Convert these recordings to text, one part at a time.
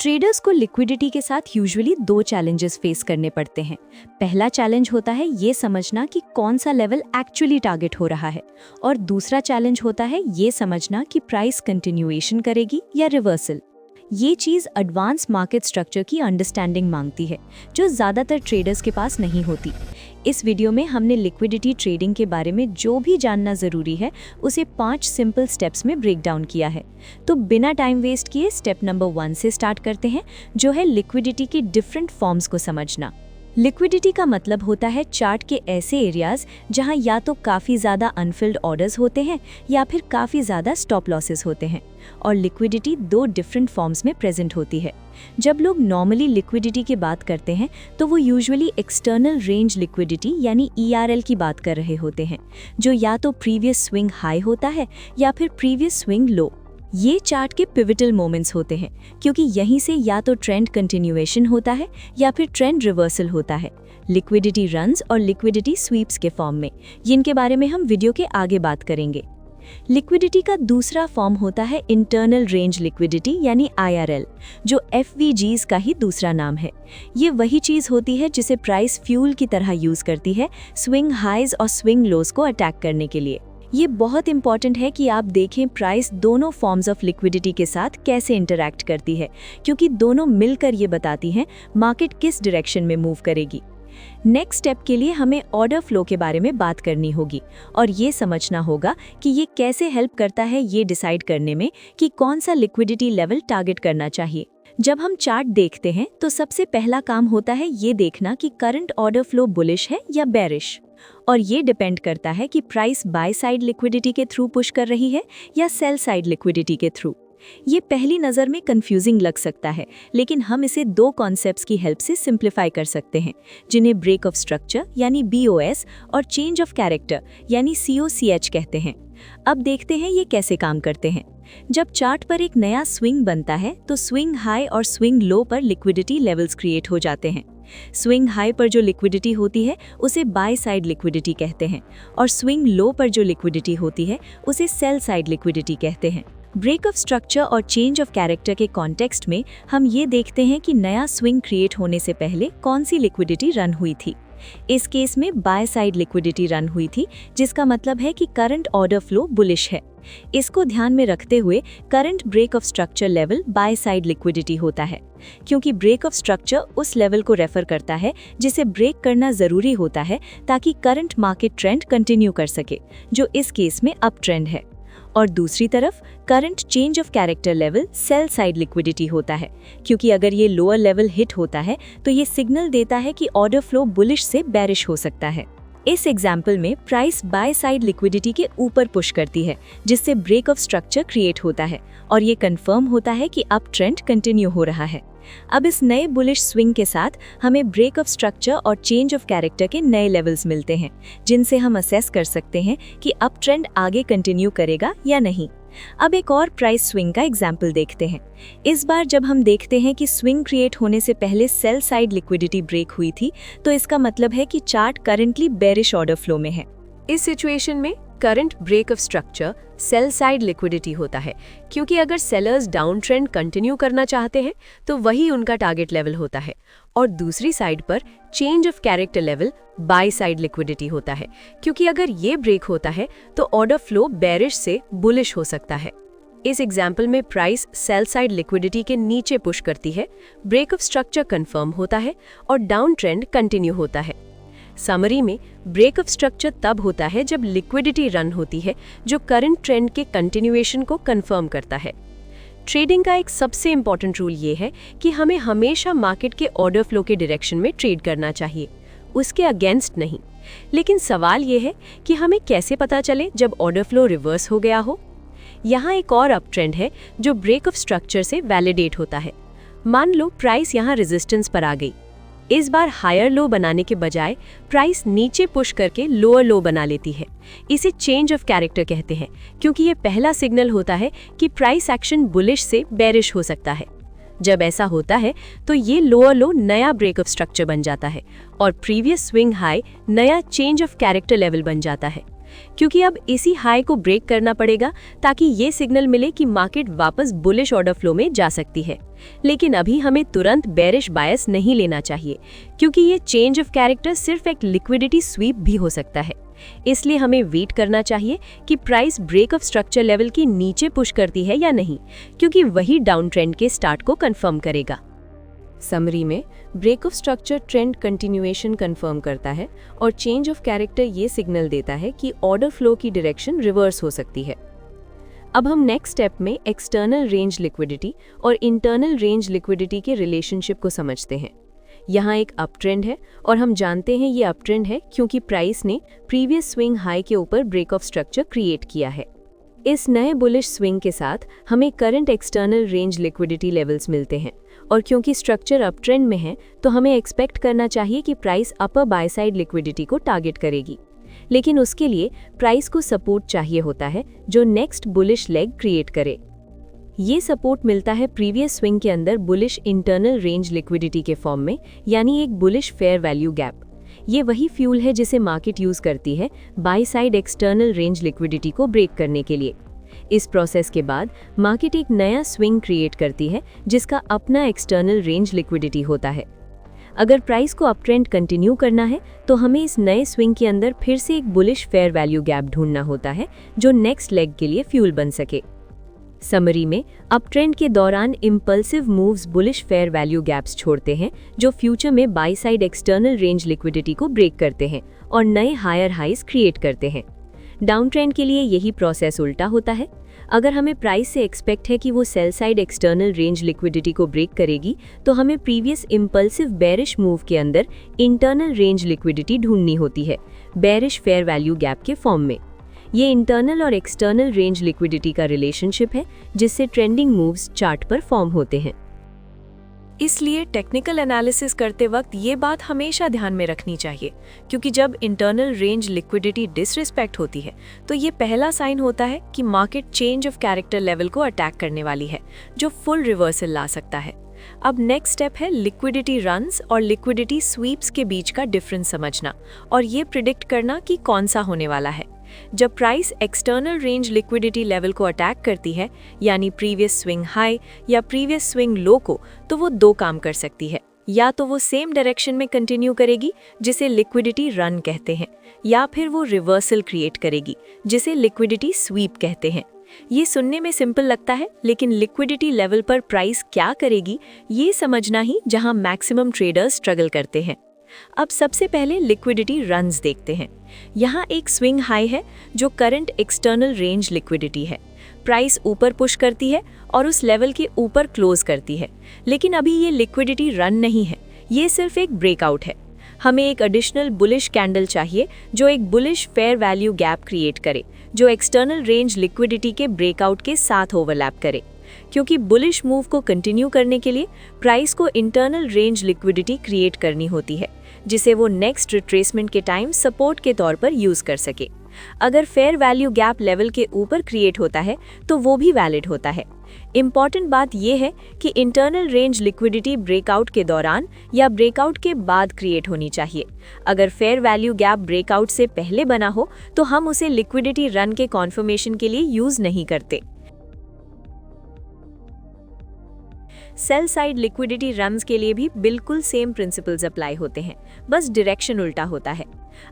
Traders को liquidity के साथ यूजुअली दो चैलेंजेस फेस करने पड़ते हैं। पहला चैलेंज होता है ये समझना कि कौन सा लेवल एक्चुअली टारगेट हो रहा है, और दूसरा चैलेंज होता है ये समझना कि प्राइस कंटिन्यूएशन करेगी या रिवर्सल। ये चीज़ एडवांस मार्केट स्ट्रक्चर की अंडरस्टैंडिंग मांगती है, जो ज़्यादातर ट्रेडर्स के पास नहीं होती। इस वीडियो में हमने लिक्विडिटी ट्रेडिंग के बारे में जो भी जानना ज़रूरी है उसे 5 सिंपल स्टेप्स में ब्रेक डाउन किया है। तो बिना टाइम वेस्ट किए स्टेप नंबर 1 से स्टार्ट करते हैं, जो है लिक्विडिटी के डिफरेंट फॉर्म्स को समझना। लिक्विडिटी का मतलब होता है चार्ट के ऐसे एरियाज जहां या तो काफ़ी ज़्यादा अनफिल्ड ऑर्डर्स होते हैं या फिर काफ़ी ज़्यादा स्टॉप लॉसेस होते हैं। और लिक्विडिटी 2 डिफरेंट फॉर्म्स में प्रेजेंट होती है। जब लोग नॉर्मली लिक्विडिटी की बात करते हैं तो वो यूजुअली एक्सटर्नल रेंज लिक्विडिटी यानी ERL की बात कर रहे होते हैं, जो या तो प्रीवियस स्विंग हाई होता है या फिर प्रीवियस स्विंग लो। ये चार्ट के पिवटल मोमेंट्स होते हैं, क्योंकि यहीं से या तो ट्रेंड कंटिन्यूएशन होता है या फिर ट्रेंड रिवर्सल होता है। लिक्विडिटी रन्स और लिक्विडिटी स्वीप्स के फॉर्म में, जिनके बारे में हम वीडियो के आगे बात करेंगे। लिक्विडिटी का दूसरा फॉर्म होता है इंटरनल रेंज लिक्विडिटी यानी IRL, जो FVGs का ही दूसरा नाम है। ये वही चीज़ होती है जिसे प्राइस फ्यूल की तरह यूज़ करती है स्विंग हाइज और स्विंग लोज को अटैक करने के लिए। ये बहुत इंपॉर्टेंट है कि आप देखें प्राइस दोनों फॉर्म्स ऑफ लिक्विडिटी के साथ कैसे इंटरैक्ट करती है, क्योंकि दोनों मिलकर ये बताती हैं मार्केट किस डायरेक्शन में मूव करेगी। नेक्स्ट स्टेप के लिए हमें ऑर्डर फ्लो के बारे में बात करनी होगी और ये समझना होगा कि ये कैसे हेल्प करता है ये डिसाइड करने में कि कौन सा लिक्विडिटी लेवल टारगेट करना चाहिए। जब हम चार्ट देखते हैं तो सबसे पहला काम होता है ये देखना कि करंट ऑर्डर फ्लो बुलिश है या बेरिश, और ये डिपेंड करता है कि प्राइस बाय साइड लिक्विडिटी के थ्रू पुश कर रही है या सेल साइड लिक्विडिटी के थ्रू। ये पहली नज़र में कंफ्यूजिंग लग सकता है, लेकिन हम इसे 2 कॉन्सेप्ट्स की हेल्प से सिंप्लीफाई कर सकते हैं, जिन्हें ब्रेक ऑफ स्ट्रक्चर यानी BOS और चेंज ऑफ कैरेक्टर यानी COCH कहते हैं। अब देखते हैं ये कैसे काम करते हैं। जब चार्ट पर एक नया स्विंग बनता है तो स्विंग हाई और स्विंग लो पर लिक्विडिटी लेवल्स क्रिएट हो जाते हैं। स्विंग हाई पर जो लिक्विडिटी होती है उसे बाय साइड लिक्विडिटी कहते हैं, और स्विंग लो पर जो लिक्विडिटी होती है उसे सेल साइड लिक्विडिटी कहते हैं। ब्रेक ऑफ स्ट्रक्चर और चेंज ऑफ कैरेक्टर के कॉन्टेक्स्ट में हम ये देखते हैं कि नया स्विंग क्रिएट होने से पहले कौन सी लिक्विडिटी रन हुई थी। इस केस में बाय साइड लिक्विडिटी रन हुई थी, जिसका मतलब है कि करंट ऑर्डर फ्लो बुलिश है। इसको ध्यान में रखते हुए current break of structure level buy side liquidity होता है, क्योंकि ब्रेक ऑफ स्ट्रक्चर उस लेवल को रेफर करता है जिसे ब्रेक करना जरूरी होता है ताकि करंट मार्केट ट्रेंड कंटिन्यू कर सके, जो इस केस में अप ट्रेंड है। और दूसरी तरफ current change of character level cell side liquidity होता है, क्योंकि अगर ये लोअर लेवल हिट होता है तो ये सिग्नल देता है कि ऑर्डर फ्लो बुलिश से बेरिश हो सकता है। इस एग्जाम्पल में प्राइस बाय साइड लिक्विडिटी के ऊपर पुश करती है, जिससे ब्रेक ऑफ स्ट्रक्चर क्रिएट होता है और ये कंफर्म होता है कि अप ट्रेंड कंटिन्यू हो रहा है। अब इस नए बुलिश स्विंग के साथ हमें ब्रेक ऑफ स्ट्रक्चर और चेंज ऑफ कैरेक्टर के नए लेवल्स मिलते हैं, जिनसे हम असेस कर सकते हैं कि अप ट्रेंड आगे कंटिन्यू करेगा या नहीं। अब एक और प्राइस स्विंग का एग्जाम्पल देखते हैं। इस बार जब हम देखते हैं कि स्विंग क्रिएट होने से पहले सेल साइड लिक्विडिटी ब्रेक हुई थी, तो इसका मतलब है कि chart currently bearish order flow में है। इस सिचुएशन में current break of structure sell side liquidity होता है, क्योंकि अगर सेलर्स डाउन ट्रेंड कंटिन्यू करना चाहते हैं तो वही उनका टारगेट लेवल होता है, और दूसरी साइड पर change of character level buy side liquidity होता है, क्योंकि अगर ये ब्रेक होता है तो ऑर्डर फ्लो बेरिश से बुलिश हो सकता है। इस एग्जाम्पल में प्राइस सेल साइड लिक्विडिटी के नीचे पुश करती है, ब्रेक ऑफ स्ट्रक्चर कंफर्म होता है और डाउन ट्रेंड कंटिन्यू होता है। समरी में ब्रेक ऑफ स्ट्रक्चर तब होता है जब लिक्विडिटी रन होती है जो करंट ट्रेंड के कंटिन्यूएशन को कंफर्म करता है। ट्रेडिंग का एक सबसे इंपॉर्टेंट रूल ये है कि हमें हमेशा मार्केट के ऑर्डर फ्लो के डायरेक्शन में ट्रेड करना चाहिए, उसके अगेंस्ट नहीं। लेकिन सवाल ये है कि हमें कैसे पता चले जब ऑर्डर फ्लो रिवर्स हो गया हो। यहाँ एक और अप ट्रेंड है जो ब्रेक ऑफ स्ट्रक्चर से वैलिडेट होता है। मान लो प्राइस यहाँ रेजिस्टेंस पर आ गई। इस बार हायर लो बनाने के बजाय प्राइस नीचे पुश करके लोअर लो बना लेती है। इसे चेंज ऑफ कैरेक्टर कहते हैं, क्योंकि ये पहला सिग्नल होता है कि प्राइस एक्शन बुलिश से बेरिश हो सकता है। जब ऐसा होता है तो ये लोअर लो नया ब्रेक ऑफ स्ट्रक्चर बन जाता है और प्रीवियस स्विंग हाई नया चेंज ऑफ कैरेक्टर लेवल बन जाता है। क्योंकि अब इसी हाई को ब्रेक करना पड़ेगा ताकि ये सिग्नल मिले कि मार्केट वापस बुलिश ऑर्डर फ्लो में जा सकती है। लेकिन अभी हमें तुरंत बेरिश बायस नहीं लेना चाहिए, क्योंकि ये चेंज ऑफ कैरेक्टर सिर्फ एक लिक्विडिटी स्वीप भी हो सकता है। इसलिए हमें वेट करना चाहिए कि price break of structure level के नीचे पुश करती है या नहीं, क्योंकि वही डाउन ट्रेंड के स्टार्ट को कंफर्म करेगा। समरी में break of structure trend continuation confirm करता है और चेंज ऑफ कैरेक्टर ये सिग्नल देता है कि ऑर्डर फ्लो की डायरेक्शन रिवर्स हो सकती है। अब हम नेक्स्ट स्टेप में एक्सटर्नल रेंज लिक्विडिटी और इंटरनल रेंज लिक्विडिटी के रिलेशनशिप को समझते हैं। यहाँ एक अप ट्रेंड है और हम जानते हैं ये अप ट्रेंड है क्योंकि प्राइस ने प्रीवियस स्विंग हाई के ऊपर ब्रेक ऑफ स्ट्रक्चर क्रिएट किया है। इस नए बुलिश स्विंग के साथ हमें current external range liquidity levels मिलते हैं और क्योंकि स्ट्रक्चर अप ट्रेंड में है तो हमें एक्सपेक्ट करना चाहिए कि प्राइस अपर बाय साइड लिक्विडिटी को टारगेट करेगी। लेकिन उसके लिए प्राइस को सपोर्ट चाहिए होता है जो नेक्स्ट बुलिश लेग क्रिएट करे। ये सपोर्ट मिलता है प्रीवियस स्विंग के अंदर बुलिश इंटरनल रेंज लिक्विडिटी के फॉर्म में, यानी एक बुलिश फेयर वैल्यू गैप। ये वही फ्यूल है जिसे मार्केट यूज करती है by side external range liquidity को ब्रेक करने के लिए। इस प्रोसेस के बाद मार्केट एक नया स्विंग क्रिएट करती है जिसका अपना एक्सटर्नल रेंज लिक्विडिटी होता है। अगर प्राइस को अप ट्रेंड कंटिन्यू करना है तो हमें इस नए स्विंग के अंदर फिर से एक बुलिश फेयर वैल्यू गैप ढूंढना होता है जो नेक्स्ट लेग के लिए फ्यूल बन सके। समरी में अप ट्रेंड के दौरान impulsive moves bullish fair value gaps छोड़ते हैं जो फ्यूचर में by side external range liquidity को ब्रेक करते हैं और नए हायर हाइज क्रिएट करते हैं। डाउन ट्रेंड के लिए यही प्रोसेस उल्टा होता है। अगर हमें प्राइस से एक्सपेक्ट है कि वो sell side external range liquidity को ब्रेक करेगी तो हमें प्रीवियस इम्पल्सिव बेरिश मूव के अंदर इंटरनल रेंज लिक्विडिटी ढूंढनी होती है बेरिश फेयर वैल्यू गैप के फॉर्म में। ये इंटरनल और एक्सटर्नल रेंज लिक्विडिटी का रिलेशनशिप है जिससे ट्रेंडिंग मूव्स चार्ट पर फॉर्म होते हैं। इसलिए टेक्निकल एनालिसिस करते वक्त ये बात हमेशा ध्यान में रखनी चाहिए, क्योंकि जब इंटरनल रेंज लिक्विडिटी डिसरिस्पेक्ट होती है तो ये पहला साइन होता है कि market change of character level को अटैक करने वाली है जो फुल रिवर्सल ला सकता है। अब नेक्स्ट स्टेप है लिक्विडिटी रन्स और लिक्विडिटी स्वीप्स के बीच का डिफरेंस समझना और ये प्रिडिक्ट करना कि कौन सा होने वाला है। जब price external range liquidity level को अटैक करती है, यानी प्रीवियस स्विंग हाई या प्रीवियस स्विंग लो को, तो वो दो काम कर सकती है। या तो वो सेम डायरेक्शन में कंटिन्यू करेगी जिसे लिक्विडिटी रन कहते हैं, या फिर वो रिवर्सल क्रिएट करेगी जिसे लिक्विडिटी स्वीप कहते हैं। ये सुनने में सिंपल लगता है, लेकिन लिक्विडिटी लेवल पर प्राइस क्या करेगी ये समझना ही जहां मैक्सिमम ट्रेडर्स स्ट्रगल करते हैं। अब सबसे पहले लिक्विडिटी रन्स देखते हैं। यहाँ एक स्विंग हाई है जो करंट एक्सटर्नल रेंज लिक्विडिटी है। प्राइस ऊपर पुश करती है और उस लेवल के ऊपर क्लोज करती है, लेकिन अभी ये लिक्विडिटी रन नहीं है, ये सिर्फ एक ब्रेकआउट है। हमें एक एडिशनल बुलिश कैंडल चाहिए जो एक bullish fair value gap create करे जो एक्सटर्नल रेंज लिक्विडिटी के ब्रेकआउट के साथ ओवरलैप करे। क्योंकि बुलिश मूव को कंटिन्यू करने के लिए प्राइस को इंटरनल रेंज लिक्विडिटी क्रिएट करनी होती है जिसे वो नेक्स्ट रिट्रेसमेंट के टाइम सपोर्ट के तौर पर यूज कर सके। अगर फेयर वैल्यू गैप लेवल के ऊपर क्रिएट होता है तो वो भी वैलिड होता है। इम्पॉर्टेंट बात यह है कि इंटरनल रेंज लिक्विडिटी ब्रेकआउट के दौरान या ब्रेकआउट के बाद क्रिएट होनी चाहिए। अगर फेयर वैल्यू गैप ब्रेकआउट से पहले बना हो तो हम उसे लिक्विडिटी रन के कॉन्फर्मेशन के लिए यूज नहीं करते। सेल साइड लिक्विडिटी रन्स के लिए भी बिल्कुल सेम प्रिंसिपल्स अप्लाई होते हैं, बस डायरेक्शन उल्टा होता है।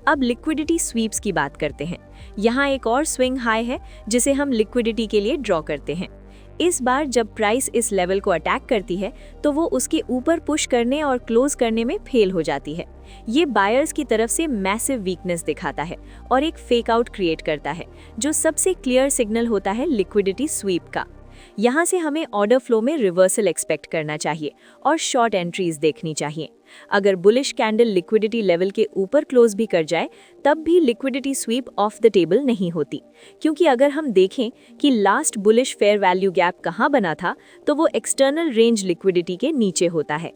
अब लिक्विडिटी स्वीप्स की बात करते हैं। यहाँ एक और स्विंग हाई है जिसे हम लिक्विडिटी के लिए ड्रॉ करते हैं। इस बार जब प्राइस इस लेवल को अटैक करती है तो वो उसके ऊपर पुश करने और क्लोज करने में फेल हो जाती है। ये बायर्स की तरफ से मैसिव वीकनेस दिखाता है और एक फेक आउट क्रिएट करता है जो सबसे क्लियर सिग्नल होता है लिक्विडिटी स्वीप का। यहाँ से हमें ऑर्डर फ्लो में रिवर्सल एक्सपेक्ट करना चाहिए और शॉर्ट एंट्रीज देखनी चाहिए। अगर बुलिश कैंडल लिक्विडिटी लेवल के ऊपर क्लोज भी कर जाए तब भी liquidity SVEEP of the table नहीं होती, क्योंकि अगर हम देखें कि last bullish fair value gap कहाँ बना था तो वो एक्सटर्नल रेंज लिक्विडिटी के नीचे होता है।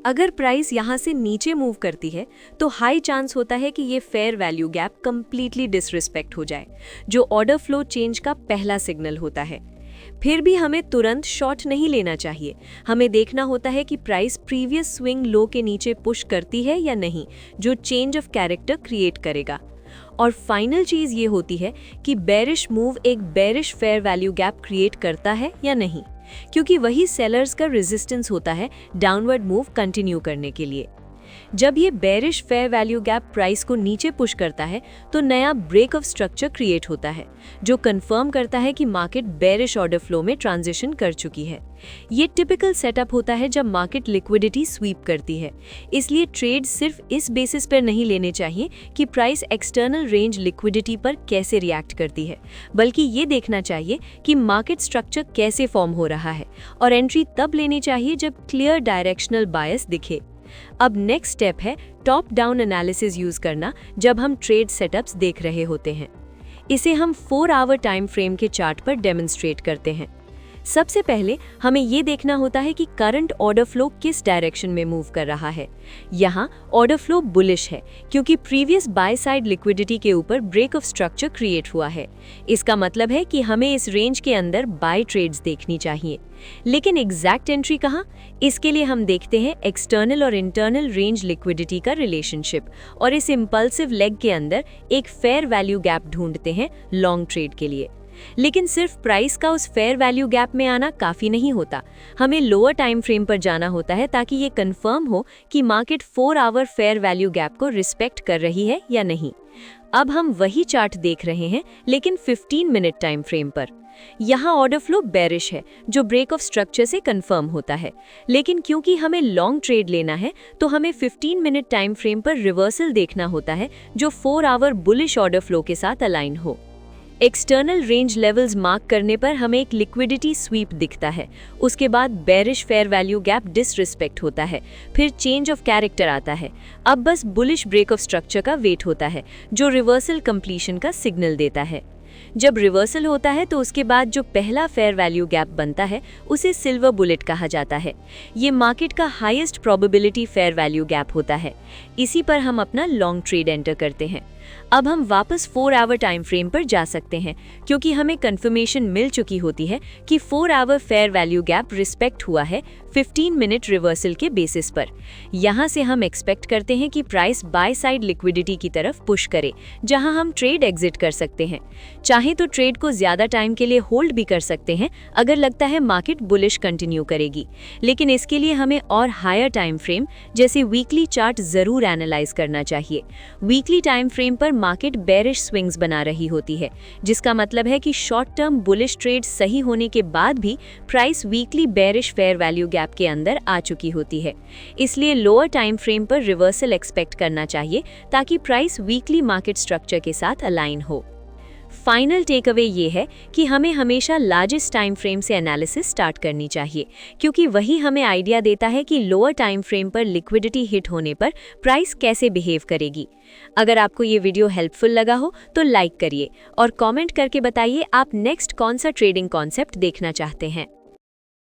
अगर प्राइस यहाँ से नीचे मूव करती है तो हाई चांस होता है कि ये fair value gap completely disrespect हो जाए, जो ऑर्डर फ्लो चेंज का पहला सिग्नल होता है। फिर भी हमें तुरंत शॉर्ट नहीं लेना चाहिए। हमें देखना होता है कि प्राइस प्रीवियस स्विंग लो के नीचे पुश करती है या नहीं, जो चेंज ऑफ कैरेक्टर क्रिएट करेगा। और फाइनल चीज़ ये होती है कि बेरिश मूव एक bearish fair value gap create करता है या नहीं, क्योंकि वही सेलर्स का रेजिस्टेंस होता है डाउनवर्ड मूव कंटिन्यू करने के लिए। जब ये bearish fair value gap price को नीचे पुश करता है तो नया ब्रेक ऑफ स्ट्रक्चर क्रिएट होता है, जो कंफर्म करता है कि मार्केट बेरिश ऑर्डर फ्लो में ट्रांजिशन कर चुकी है। ये टिपिकल सेटअप होता है जब मार्केट लिक्विडिटी स्वीप करती है। इसलिए ट्रेड सिर्फ इस बेसिस पर नहीं लेने चाहिए कि प्राइस एक्सटर्नल रेंज लिक्विडिटी पर कैसे रिएक्ट करती है, बल्कि ये देखना चाहिए कि मार्केट स्ट्रक्चर कैसे फॉर्म हो रहा है, और एंट्री तब लेनी चाहिए जब क्लियर डायरेक्शनल बायस दिखे। अब नेक्स्ट स्टेप है टॉप डाउन एनालिसिस यूज करना जब हम ट्रेड सेटअप्स देख रहे होते हैं। इसे हम 4 आवर टाइम फ्रेम के चार्ट पर डेमोन्स्ट्रेट करते हैं। सबसे पहले हमें ये देखना होता है कि करंट ऑर्डर फ्लो किस डायरेक्शन में मूव कर रहा है। यहाँ ऑर्डर फ्लो बुलिश है क्योंकि प्रीवियस बाय साइड लिक्विडिटी के ऊपर ब्रेक ऑफ स्ट्रक्चर क्रिएट हुआ है। इसका मतलब है कि हमें इस रेंज के अंदर बाय ट्रेड्स देखनी चाहिए। लेकिन एग्जैक्ट एंट्री कहाँ? इसके लिए हम देखते हैं एक्सटर्नल और इंटरनल रेंज लिक्विडिटी का रिलेशनशिप, और इस इम्पल्सिव लेग के अंदर एक फेयर वैल्यू गैप ढूंढते हैं लॉन्ग ट्रेड के लिए। लेकिन सिर्फ प्राइस का उस फेयर वैल्यू गैप में आना काफ़ी नहीं होता, हमें लोअर टाइम फ्रेम पर जाना होता है ताकि ये कंफर्म हो कि market 4 hour fair value gap को रिस्पेक्ट कर रही है या नहीं। अब हम वही चार्ट देख रहे हैं लेकिन 15 मिनट टाइम फ्रेम पर। यहाँ ऑर्डर फ्लो बेरिश है जो ब्रेक ऑफ स्ट्रक्चर से कंफर्म होता है, लेकिन क्योंकि हमें लॉन्ग ट्रेड लेना है तो हमें 15 मिनट टाइम फ्रेम पर रिवर्सल देखना होता है जो 4 आवर बुलिश ऑर्डर फ्लो के साथ अलाइन हो। एक्सटर्नल रेंज लेवल्स मार्क करने पर हमें एक लिक्विडिटी स्वीप दिखता है, उसके बाद bearish fair value gap disrespect होता है, फिर चेंज ऑफ कैरेक्टर आता है। अब बस बुलिश ब्रेक ऑफ स्ट्रक्चर का वेट होता है जो रिवर्सल कंप्लीशन का सिग्नल देता है। जब रिवर्सल होता है तो उसके बाद जो पहला फेयर वैल्यू गैप बनता है उसे सिल्वर बुलेट कहा जाता है। ये मार्केट का highest probability fair value gap होता है। इसी पर हम अपना लॉन्ग ट्रेड एंटर करते हैं। अब हम वापस 4 आवर टाइम फ्रेम पर जा सकते हैं क्योंकि हमें कंफर्मेशन मिल चुकी होती है कि 4 hour fair value gap respect हुआ है 15 मिनट रिवर्सल के बेसिस पर। यहाँ से हम एक्सपेक्ट करते हैं कि प्राइस बाय साइड लिक्विडिटी की तरफ पुश करे, जहाँ हम ट्रेड एग्जिट कर सकते हैं। चाहे तो ट्रेड को ज्यादा टाइम के लिए होल्ड भी कर सकते हैं अगर लगता है मार्केट बुलिश कंटिन्यू करेगी, लेकिन इसके लिए हमें और हायर टाइम फ्रेम जैसे वीकली चार्ट जरूर एनालाइज करना चाहिए। वीकली टाइम फ्रेम पर मार्केट बेरिश स्विंग्स बना रही होती है, जिसका मतलब है कि शॉर्ट टर्म बुलिश ट्रेड सही होने के बाद भी price weekly bearish fair value gap के अंदर आ चुकी होती है। इसलिए लोअर टाइम फ्रेम पर रिवर्सल एक्सपेक्ट करना चाहिए ताकि प्राइस वीकली मार्केट स्ट्रक्चर के साथ अलाइन हो। फाइनल टेक अवे ये है कि हमें हमेशा लार्जेस्ट टाइम फ्रेम से एनालिसिस स्टार्ट करनी चाहिए, क्योंकि वही हमें आइडिया देता है कि लोअर टाइम फ्रेम पर लिक्विडिटी हिट होने पर प्राइस कैसे बिहेव करेगी। अगर आपको ये वीडियो हेल्पफुल लगा हो तो लाइक करिए और कमेंट करके बताइए आप नेक्स्ट कौन सा ट्रेडिंग कॉन्सेप्ट देखना चाहते हैं।